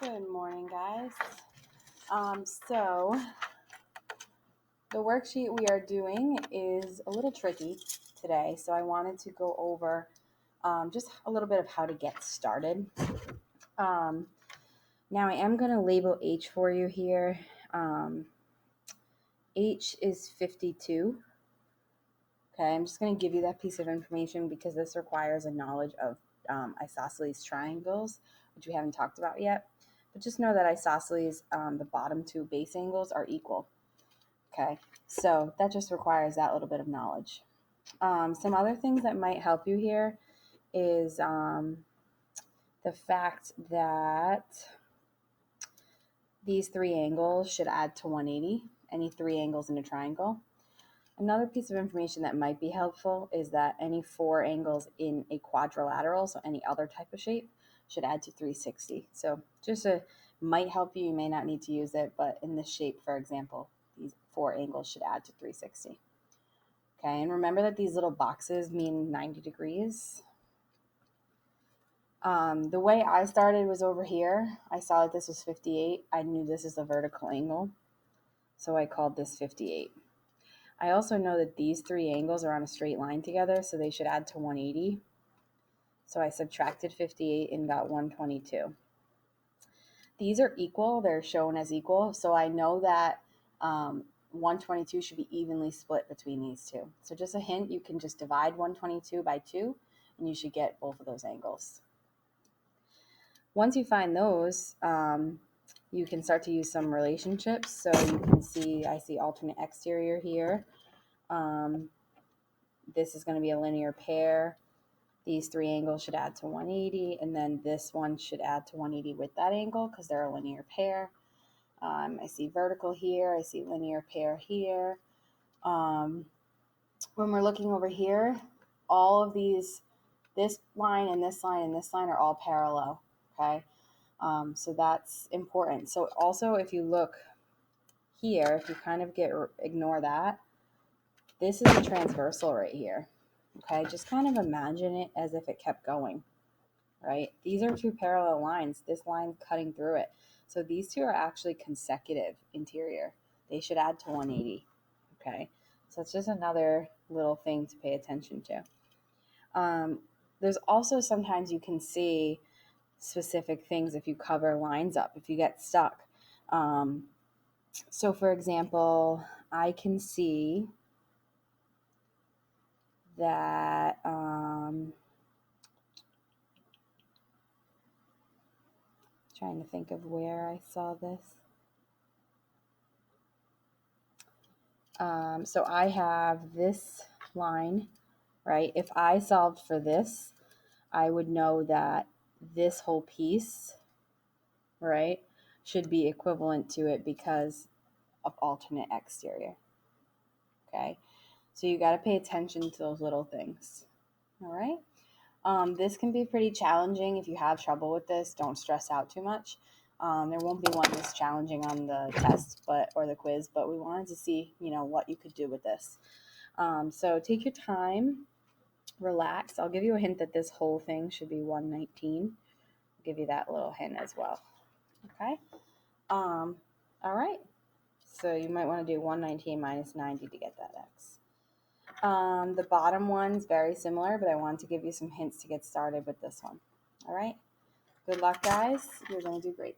Good morning, guys. So the worksheet we are doing is a little tricky today, so I wanted to go over just a little bit of how to get started. Now I am going to label H for you here. H is 52. Okay, I'm just going to give you that piece of information because this requires a knowledge of isosceles triangles, which we haven't talked about yet. But just know that isosceles, the bottom two base angles are equal. Okay, so that just requires that little bit of knowledge. Some other things that might help you here is the fact that these three angles should add to 180, any three angles in a triangle. Another piece of information that might be helpful is that any four angles in a quadrilateral, so any other type of shape, should add to 360. So just might help you. You may not need to use it, but in this shape, for example, these four angles should add to 360. Okay, and remember that these little boxes mean 90 degrees. The way I started was over here. I saw that this was 58. I knew this is a vertical angle, so I called this 58. I also know that these three angles are on a straight line together, so they should add to 180. So I subtracted 58 and got 122. These are equal. They're shown as equal. So I know that 122 should be evenly split between these two. So just a hint, you can just divide 122 by 2, and you should get both of those angles. Once you find those, you can start to use some relationships. So you can see, I see alternate exterior here. This is going to be a linear pair. These three angles should add to 180, and then this one should add to 180 with that angle because they're a linear pair. I see vertical here. I see linear pair here. When we're looking over here, all of these, this line and this line and this line are all parallel, okay? So that's important. So also if you look here, if you kind of ignore that, this is a transversal right here. Okay, just kind of imagine it as if it kept going, right? These are two parallel lines. This line's cutting through it. So these two are actually consecutive interior. They should add to 180, okay? So it's just another little thing to pay attention to. There's also sometimes you can see specific things if you cover lines up, if you get stuck. So for example, I can see that trying to think of where I saw this. So I have this line, right? If I solved for this, I would know that this whole piece, right, should be equivalent to it because of alternate exterior. Okay, so you got to pay attention to those little things. All right. This can be pretty challenging. If you have trouble with this, don't stress out too much. There won't be one this challenging on the test or the quiz, but we wanted to see, what you could do with this. So take your time, relax. I'll give you a hint that this whole thing should be 119. I'll give you that little hint as well. Okay. All right. So you might want to do 119 minus 90 to get that x. The bottom one's very similar, but I wanted to give you some hints to get started with this one. All right. Good luck, guys. You're going to do great.